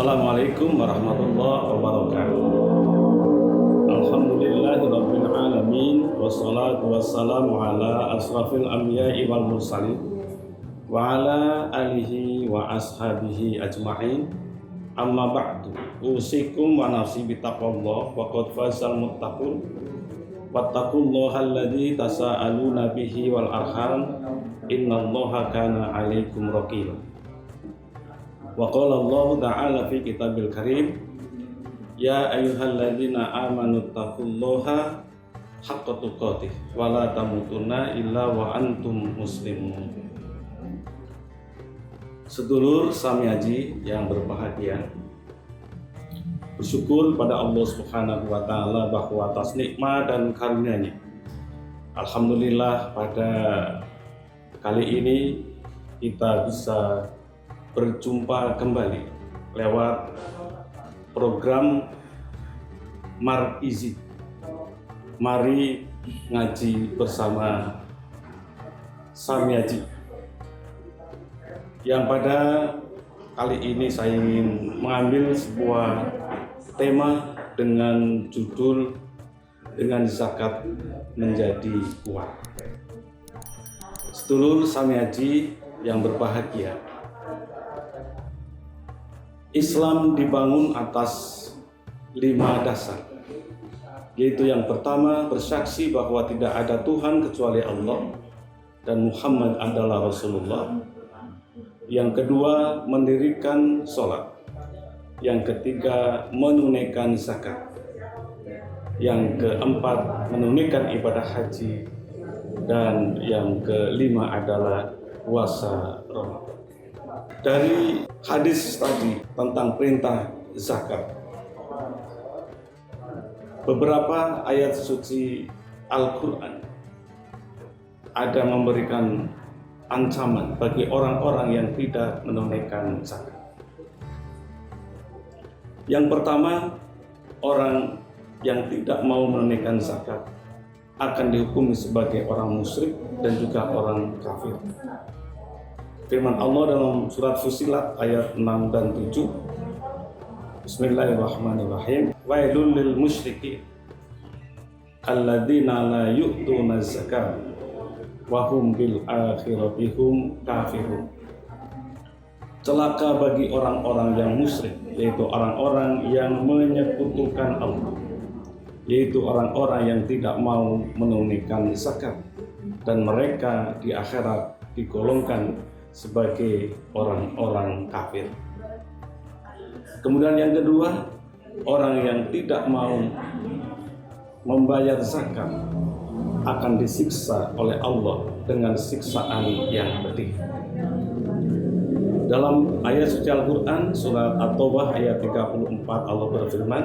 Assalamualaikum warahmatullahi wabarakatuh. Alhamdulillahirabbil alamin wassalatu wassalamu ala asrafil anbiya'i wal mursalin wa ala alihi wa ashabihi ajma'in. Amma ba'du. Usikum wa nafsi bittaqwallah wa qad fazal muttaqun. Wattaqullaha alladzi tasaaluna bihi wal arham. Innallaha kana 'alaikum raqiba. Wa qala Allah ta'ala fi kitabil karim, ya ayyuhalladzina amanu taqullaha haqqa tuqatih wa la tamutunna illa wa antum muslimun. Sedulur samiaji yang berbahagia, bersyukur pada Allah Subhanahu wa taala bahwa atas nikmat dan karunia-Nya, alhamdulillah pada kali ini kita bisa berjumpa kembali lewat program Mar'izi. Mari ngaji bersama Samiaji, yang pada kali ini saya ingin mengambil sebuah tema dengan judul dengan zakat menjadi kuat. Sedulur Samiaji yang berbahagia, Islam dibangun atas 5 dasar, yaitu yang pertama, bersaksi bahwa tidak ada Tuhan kecuali Allah dan Muhammad adalah Rasulullah. Yang kedua, mendirikan sholat. Yang ketiga, menunaikan zakat. Yang keempat, menunaikan ibadah haji. Dan yang kelima adalah puasa Ramadan. Dari hadis tadi tentang perintah zakat, beberapa ayat suci Al-Quran ada memberikan ancaman bagi orang-orang yang tidak menunaikan zakat. Yang pertama, orang yang tidak mau menunaikan zakat akan dihukumi sebagai orang musyrik dan juga orang kafir. Firman Allah dalam surat Fussilat ayat 6 dan 7. Bismillahirrahmanirrahim. Wailul lil musyrikin alladzina la yu'tuna zakat wa hum bil akhirati hum kafirun. Celaka bagi orang-orang yang musyrik, yaitu orang-orang yang menyekutukan Allah, yaitu orang-orang yang tidak mau menunaikan zakat, dan mereka di akhirat digolongkan sebagai orang-orang kafir. Kemudian yang kedua, orang yang tidak mau membayar zakat akan disiksa oleh Allah dengan siksaan yang pedih. Dalam ayat suci Al-Quran surat At-Taubah ayat 34, Allah berfirman,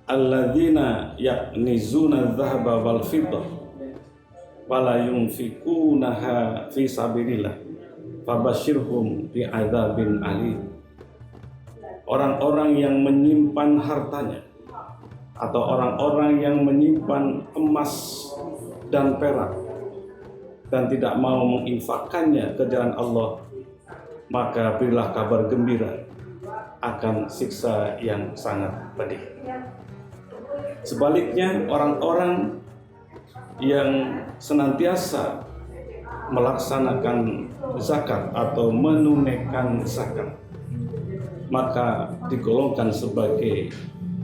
alladzina yaknizuna dzahaba wal fiddah wala yunfikunaha fi sabilillah fabashirhum bi'adzabin alim. Orang-orang yang menyimpan hartanya atau orang-orang yang menyimpan emas dan perak dan tidak mau menginfakkannya ke jalan Allah, maka berilah kabar gembira akan siksa yang sangat pedih. Sebaliknya, orang-orang yang senantiasa melaksanakan zakat atau menunaikan zakat, maka digolongkan sebagai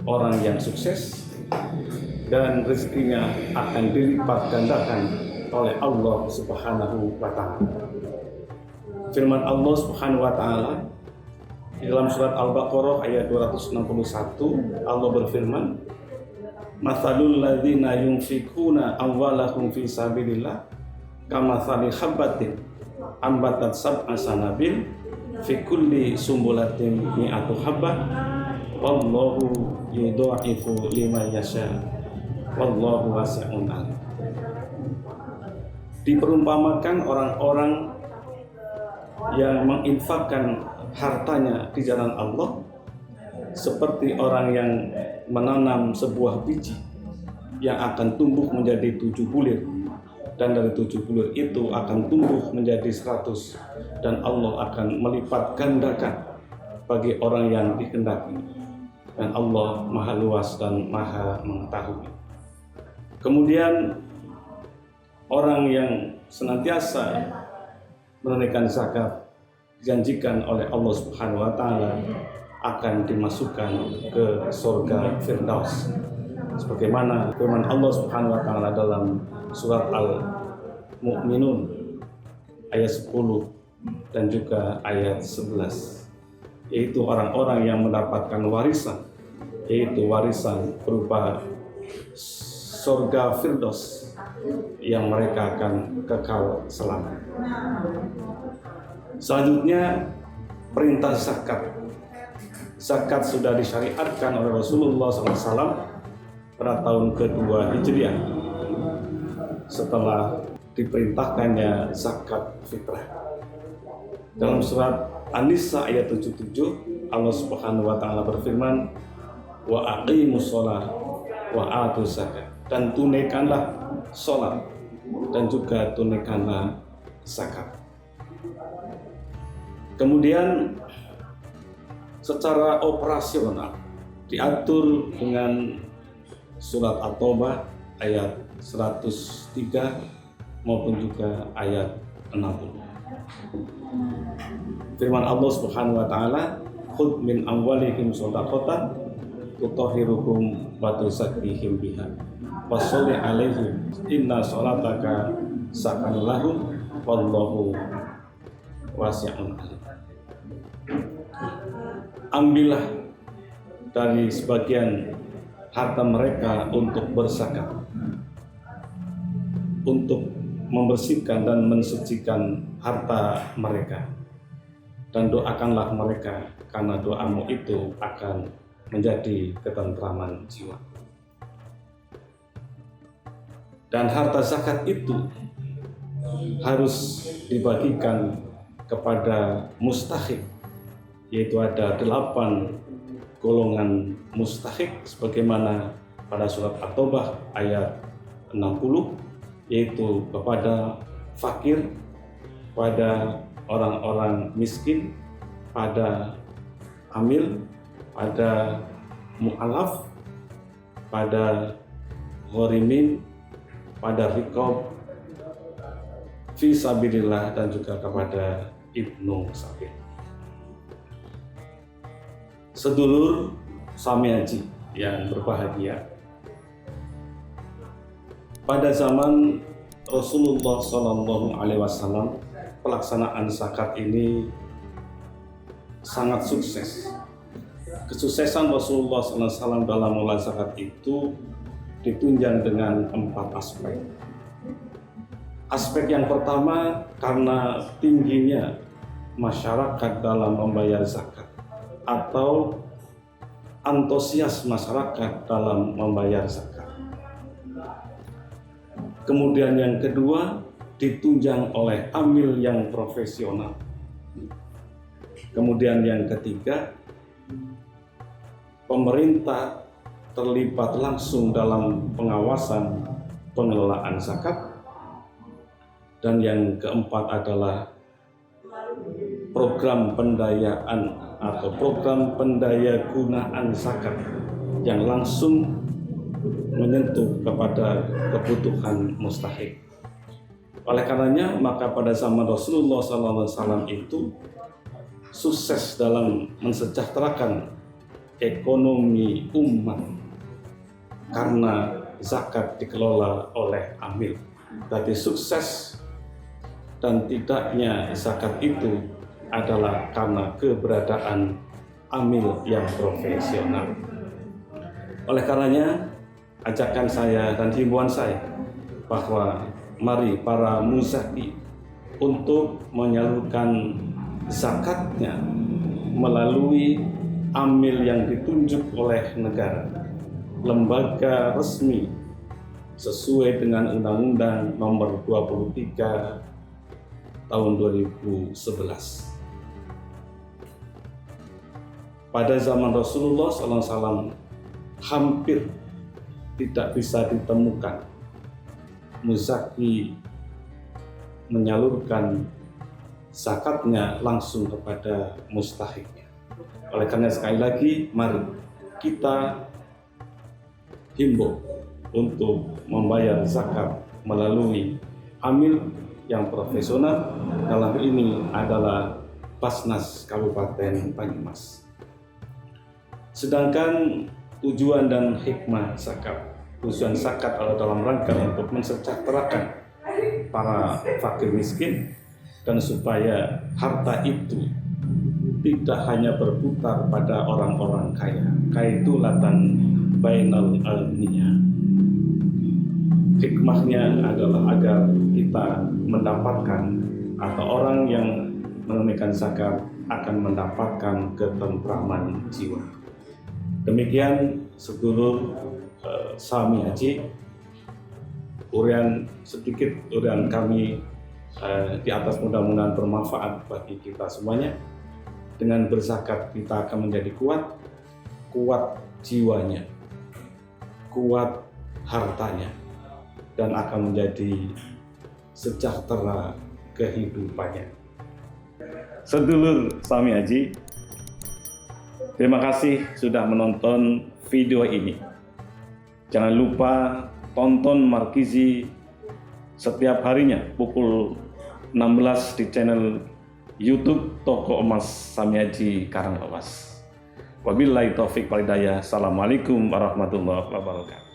orang yang sukses dan rezekinya akan dilipat gandakan oleh Allah Subhanahu wa ta'ala. Firman Allah Subhanahu wa ta'ala di dalam surat Al-Baqarah ayat 261, Allah berfirman, mathalul ladzina yunfikuna amwalahum fi sabilillah kamathali habbatin ambatat sab'a sanabil fi kulli sumbulatin mi'atu habbah wallahu yudha'ifu liman yasha wallahu wasi'un alim. Diperumpamakan orang-orang yang menginfakkan hartanya di jalan Allah seperti orang yang menanam sebuah biji yang akan tumbuh menjadi 7 bulir dan dari 70 itu akan tumbuh menjadi 100, dan Allah akan melipat gandakan bagi orang yang dikehendaki, dan Allah maha luas dan maha mengetahui. Kemudian orang yang senantiasa menunaikan zakat dijanjikan oleh Allah Subhanahu wa taala akan dimasukkan ke surga Firdaus, sebagaimana firman Allah Subhanahu wa taala dalam surat Al-Mu'minun ayat 10 dan juga ayat 11, yaitu orang-orang yang mendapatkan warisan, yaitu warisan berupa surga Firdaus yang mereka akan kekal selamanya. Selanjutnya, perintah zakat. Zakat sudah disyariatkan oleh Rasulullah SAW pada tahun kedua Hijriah setelah diperintahkannya zakat fitrah. Dalam surat An-Nisa ayat 77, Allah Subhanahu wa taala berfirman, "Wa aqimus shalah wa atuz zakat." Dan tunaikanlah salat dan juga tunaikanlah zakat. Kemudian secara operasional diatur dengan surat At-Taubah ayat 103 maupun juga ayat 60. Firman Allah Subhanahu wa taala, "Khudh min amwalihim shadaqatan tutahhiruhum wa tuzakkihim biha wa sholli 'alaihim inna sholataka sakanun lahum wallahu wasi'un 'alim." Ambillah dari sebagian harta mereka untuk berzakat, untuk membersihkan dan mensucikan harta mereka, dan doakanlah mereka karena doamu itu akan menjadi ketentraman jiwa. Dan harta zakat itu harus dibagikan kepada mustahik, yaitu ada 8 golongan mustahik sebagaimana pada surat At-Taubah ayat 60, yaitu kepada fakir, pada orang-orang miskin, pada amil, pada mu'alaf, pada ghorimin, pada riqab fi sabilillah, dan juga kepada ibnu sabil. Sedulur Sami Haji yang berbahagia, pada zaman Rasulullah SAW pelaksanaan zakat ini sangat sukses. Kesuksesan Rasulullah SAW dalam mengelola zakat itu ditunjang dengan 4 aspek. Aspek yang pertama, karena tingginya masyarakat dalam membayar zakat atau antusias masyarakat dalam membayar zakat. Kemudian yang kedua, ditunjang oleh amil yang profesional. Kemudian yang ketiga, pemerintah terlibat langsung dalam pengawasan pengelolaan zakat. Dan yang keempat adalah program pendayaan atau program pendaya gunaan zakat yang langsung menyentuh kepada kebutuhan mustahik. Oleh karenanya, maka pada zaman Rasulullah SAW itu sukses dalam mensejahterakan ekonomi umat karena zakat dikelola oleh amil. Tapi sukses dan tidaknya zakat itu adalah karena keberadaan amil yang profesional. Oleh karenanya, ajakan saya dan himbauan saya bahwa mari para muzaki untuk menyalurkan zakatnya melalui amil yang ditunjuk oleh negara, lembaga resmi sesuai dengan Undang-Undang Nomor 23 tahun 2011. Pada zaman Rasulullah SAW hampir tidak bisa ditemukan muzaki menyalurkan zakatnya langsung kepada mustahiknya. Oleh karena sekali lagi, mari kita himbau untuk membayar zakat melalui amil yang profesional. Dalam ini adalah Basnas Kabupaten Banyumas. Sedangkan tujuan dan hikmah zakat, tujuan zakat adalah dalam rangka untuk mensejahterakan para fakir miskin, dan supaya harta itu tidak hanya berputar pada orang-orang kaya. Kaitulatan bainal alniya. Hikmahnya adalah agar kita mendapatkan, atau orang yang menunaikan zakat akan mendapatkan ketentraman jiwa. Demikian sedulur Sami Haji, sedikit urian kami di atas, mudah-mudahan bermanfaat bagi kita semuanya. Dengan berzakat kita akan menjadi kuat jiwanya, kuat hartanya, dan akan menjadi sejahtera kehidupannya. Sedulur Sami Haji, terima kasih sudah menonton video ini. Jangan lupa tonton Markizi setiap harinya pukul 16 di channel YouTube Toko Emas Sami Haji Karanglewas. Wabillahi taufik wal hidayah. Assalamualaikum warahmatullahi wabarakatuh.